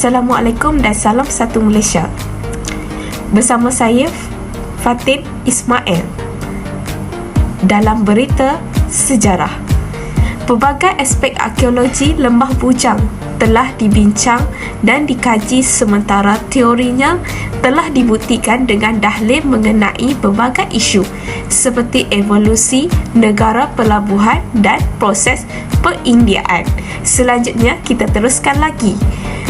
Assalamualaikum dan salam satu Malaysia. Bersama saya Fatin Ismail dalam berita sejarah. Pelbagai aspek arkeologi Lembah Bujang telah dibincang dan dikaji, sementara teorinya telah dibuktikan dengan dahil mengenai berbagai isu seperti evolusi negara pelabuhan dan proses perindiaan. Selanjutnya kita teruskan lagi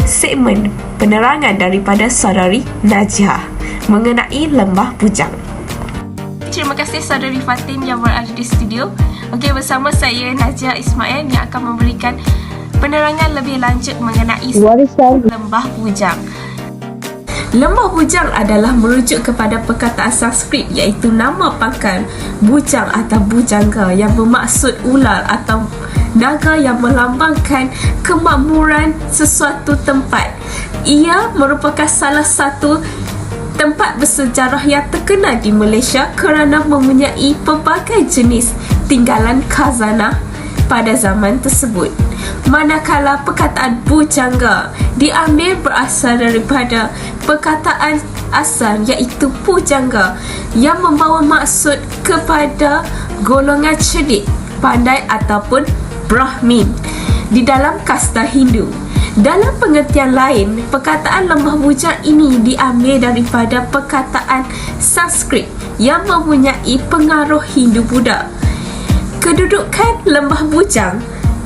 segmen penerangan daripada saudari Najiah mengenai Lembah Bujang. Terima kasih saudari Fatin yang berada di studio. Okey, bersama saya Najiah Ismail yang akan memberikan penerangan lebih lanjut mengenai Lembah Bujang. Lembah Bujang adalah merujuk kepada perkataan Sanskrit iaitu nama pangkal bujang atau bujangga yang bermaksud ular atau naga yang melambangkan kemakmuran sesuatu tempat. Ia merupakan salah satu tempat bersejarah yang terkenal di Malaysia kerana mempunyai pelbagai jenis tinggalan khazanah pada zaman tersebut. Manakala perkataan bujangga diambil berasal daripada perkataan asal iaitu pujangga yang membawa maksud kepada golongan cerdik, pandai ataupun Brahmin di dalam kasta Hindu. Dalam pengertian lain, perkataan Lembah Bujang ini diambil daripada perkataan Sanskrit yang mempunyai pengaruh Hindu-Buddha. Kedudukan Lembah Bujang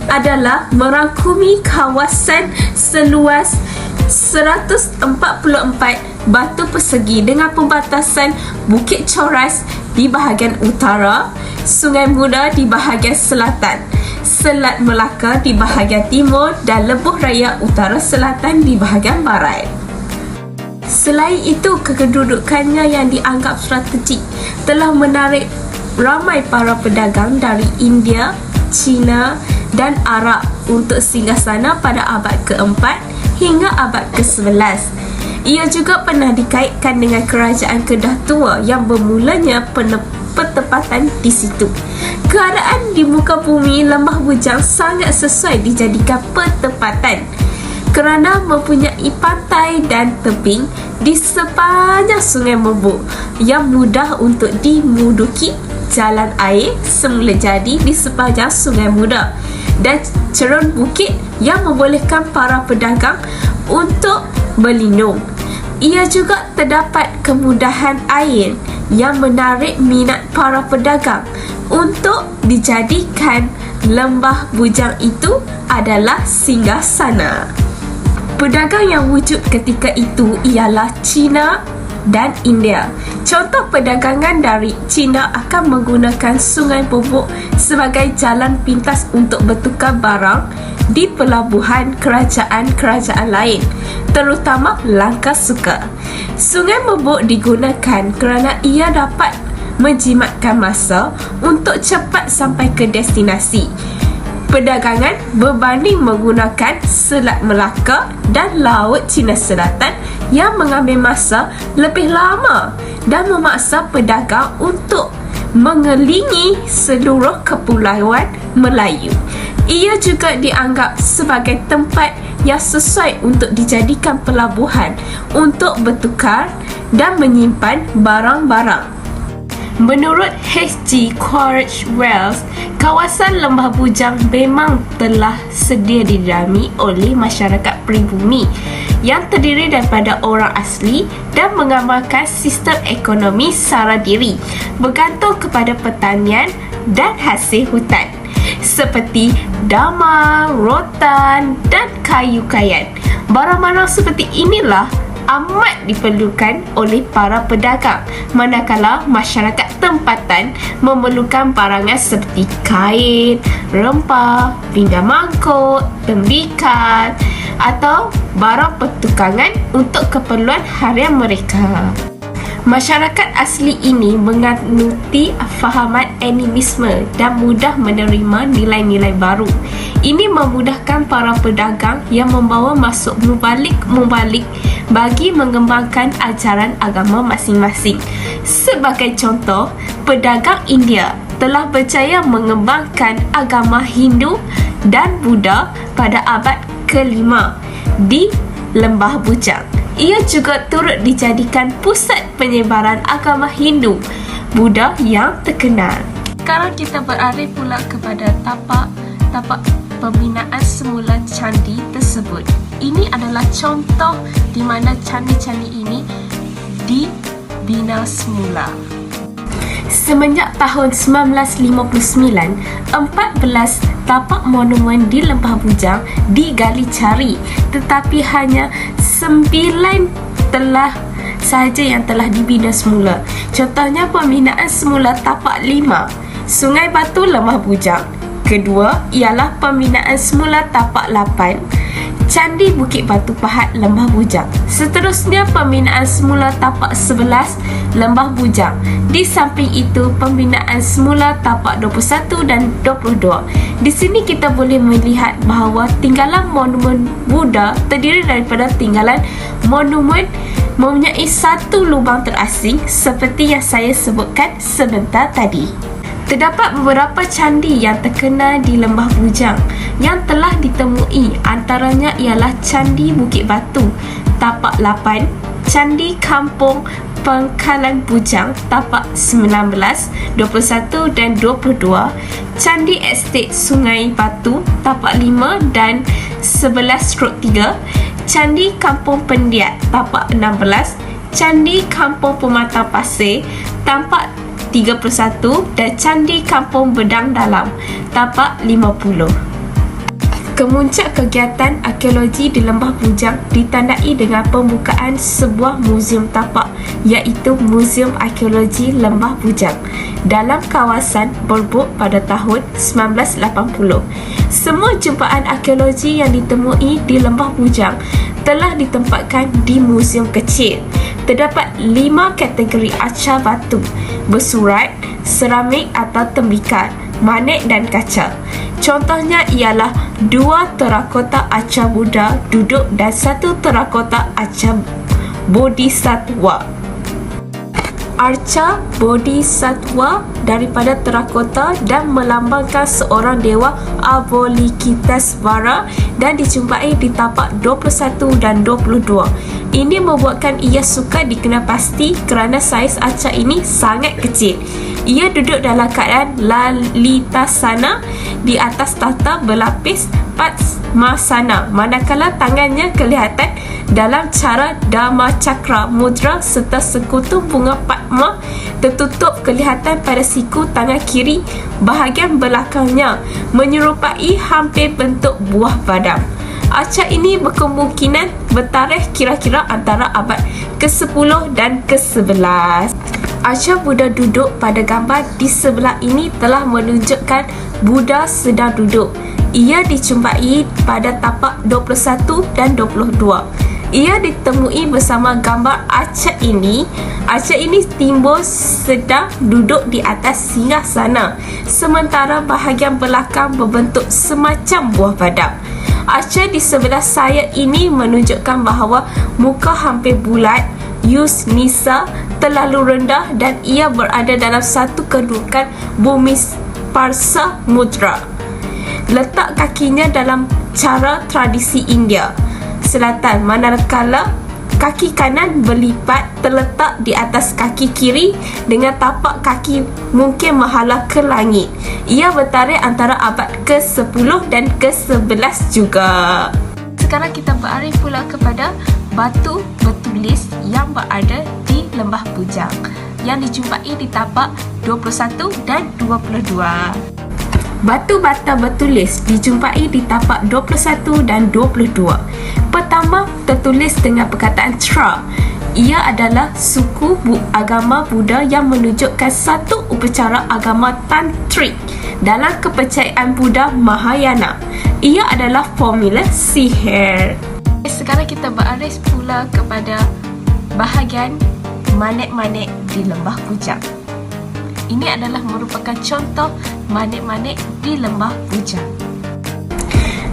adalah merangkumi kawasan seluas 144 batu persegi dengan pembatasan Bukit Coras di bahagian utara, Sungai Muda di bahagian selatan, Selat Melaka di bahagian timur dan Lebuh Raya Utara Selatan di bahagian barat. Selain itu, kedudukannya yang dianggap strategik telah menarik ramai para pedagang dari India, China dan Arab untuk singgah sana pada abad ke-4 hingga abad ke-11. Ia juga pernah dikaitkan dengan kerajaan Kedah Tua yang bermulanya pertempatan di situ. Keadaan di muka bumi Lembah Bujang sangat sesuai dijadikan pertempatan kerana mempunyai pantai dan tebing di sepanjang Sungai Merbuk yang mudah untuk dimuduki. Jalan air semula jadi di sepanjang Sungai Muda dan cerun bukit yang membolehkan para pedagang untuk berlindung. Ia juga terdapat kemudahan air yang menarik minat para pedagang untuk dijadikan Lembah Bujang itu adalah singgahsana. Pedagang yang wujud ketika itu ialah China dan India. Contoh perdagangan dari China akan menggunakan Sungai Merbuk sebagai jalan pintas untuk bertukar barang di pelabuhan kerajaan-kerajaan lain, terutama Langkasuka. Sungai Merbuk digunakan kerana ia dapat menjimatkan masa untuk cepat sampai ke destinasi perdagangan berbanding menggunakan Selat Melaka dan Laut Cina Selatan yang mengambil masa lebih lama dan memaksa pedagang untuk mengelilingi seluruh kepulauan Melayu. Ia juga dianggap sebagai tempat yang sesuai untuk dijadikan pelabuhan untuk bertukar dan menyimpan barang-barang. Menurut H.G. Quaritch Wells, kawasan Lembah Bujang memang telah sedia didiami oleh masyarakat pribumi yang terdiri daripada orang asli dan mengamalkan sistem ekonomi sara diri bergantung kepada pertanian dan hasil hutan seperti damang, rotan dan kayu kayan. Barang-barang seperti inilah amat diperlukan oleh para pedagang, manakala masyarakat tempatan memerlukan barangan seperti kain, rempah, pinggan mangkuk, tembikan atau barang pertukangan untuk keperluan harian mereka. Masyarakat asli ini menganuti fahaman animisme dan mudah menerima nilai-nilai baru. Ini memudahkan para pedagang yang membawa masuk mubalik bagi mengembangkan ajaran agama masing-masing. Sebagai contoh, pedagang India telah berjaya mengembangkan agama Hindu dan Buddha pada abad ke-5 di Lembah Bujang. Ia juga turut dijadikan pusat penyebaran agama Hindu, Buddha yang terkenal. Sekarang kita beralih pula kepada tapak pembinaan semula candi tersebut. Ini adalah contoh di mana candi-candi ini dibina semula. Semenjak tahun 1959, 14 tapak monumen di Lembah Bujang digali cari, tetapi hanya 9 sahaja yang telah dibina semula. Contohnya pembinaan semula tapak 5 Sungai Batu Lembah Bujang. Kedua ialah pembinaan semula tapak 8 Candi Bukit Batu Pahat Lembah Bujang. Seterusnya pembinaan semula tapak 11 Lembah Bujang. Di samping itu pembinaan semula tapak 21 dan 22. Di sini kita boleh melihat bahawa tinggalan monumen Buddha terdiri daripada tinggalan monumen mempunyai satu lubang terasing seperti yang saya sebutkan sebentar tadi. Terdapat beberapa candi yang terkenal di Lembah Bujang yang telah ditemui, antaranya ialah Candi Bukit Batu tapak 8, Candi Kampung Pangkalan Bujang tapak 19, 21 dan 22, Candi Estate Sungai Batu tapak 5 dan 11/3, Candi Kampung Pendiat tapak 16, Candi Kampung Pematang Pasir tapak 31 dan Candi Kampung Bedang Dalam tapak 50. Kemuncak kegiatan arkeologi di Lembah Bujang ditandai dengan pembukaan sebuah muzium tapak, iaitu Muzium Arkeologi Lembah Bujang dalam kawasan Borbuk pada tahun 1980. Semua jumpaan arkeologi yang ditemui di Lembah Bujang telah ditempatkan di muzium kecil. Terdapat 5 kategori arca batu, bersurat, seramik atau tembikar, manik dan kaca. Contohnya ialah 2 terakota arca Buddha duduk dan 1 terakota arca Bodhisattva. Arca Bodhisattva daripada terakota dan melambangkan seorang dewa Avalokitesvara dan dijumpai di tapak 21 dan 22. Ini membuatkan ia sukar dikenal pasti kerana saiz arca ini sangat kecil. Ia duduk dalam keadaan lalitasana di atas tahta berlapis padmasana, manakala tangannya kelihatan dalam cara Dhamma Cakra mudra serta sekutu bunga Padma tertutup kelihatan pada siku tangan kiri bahagian belakangnya menyerupai hampir bentuk buah badam. Arca ini berkemungkinan bertarikh kira-kira antara abad ke-10 dan ke-11. Arca Buddha duduk pada gambar di sebelah ini telah menunjukkan Buddha sedang duduk. Ia dijumpai pada tapak 21 dan 22. Ia ditemui bersama gambar arca ini. Arca ini timbul sedang duduk di atas singgasana, sementara bahagian belakang berbentuk semacam buah badam. Arca di sebelah saya ini menunjukkan bahawa muka hampir bulat, Yusnisa terlalu rendah dan ia berada dalam satu kedudukan bumi Parsa mudra. Letak kakinya dalam cara tradisi India Selatan, manakala kaki kanan berlipat terletak di atas kaki kiri dengan tapak kaki mungkin menghadap ke langit. Ia bertarikh antara abad ke-10 dan ke-11 juga. Sekarang kita beralih pula kepada batu bertulis yang berada di Lembah Bujang yang dijumpai di tapak 21 dan 22. Batu bata bertulis dijumpai di tapak 21 dan 22. Pertama tertulis dengan perkataan Tra. Ia adalah suku agama Buddha yang menunjukkan satu upacara agama tantrik dalam kepercayaan Buddha Mahayana. Ia adalah formula sihir. Sekarang kita beralih pula kepada bahagian manik-manik di Lembah Bujang. Ini adalah merupakan contoh manik-manik di Lembah Bujang.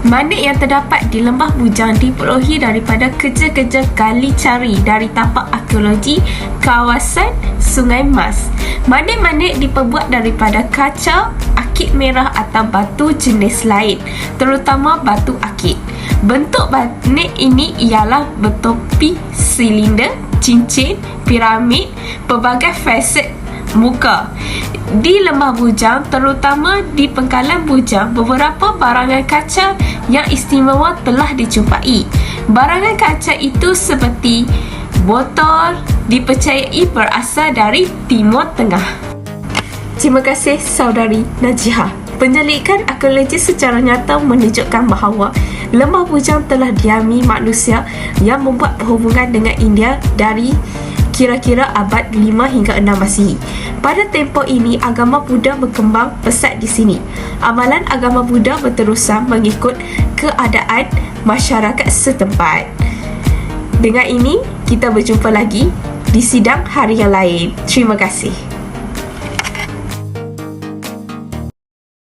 Manik yang terdapat di Lembah Bujang diperolehi daripada kerja-kerja gali cari dari tapak arkeologi kawasan Sungai Mas. Manik-manik diperbuat daripada kaca, akik merah atau batu jenis lain, terutama batu akik. Bentuk batik ini ialah bertopi, silinder, cincin, piramid, pelbagai faset muka. Di Lembah Bujang, terutama di Pengkalan Bujang, beberapa barangan kaca yang istimewa telah dijumpai. Barangan kaca itu seperti botol dipercayai berasal dari Timur Tengah. Terima kasih saudari Najihah. Penyelidikan arkeologi secara nyata menunjukkan bahawa Lembah Bujang telah diami manusia yang membuat perhubungan dengan India dari kira-kira abad 5 hingga 6 Masihi. Pada tempoh ini, agama Buddha berkembang pesat di sini. Amalan agama Buddha berterusan mengikut keadaan masyarakat setempat. Dengan ini, kita berjumpa lagi di sidang hari yang lain. Terima kasih.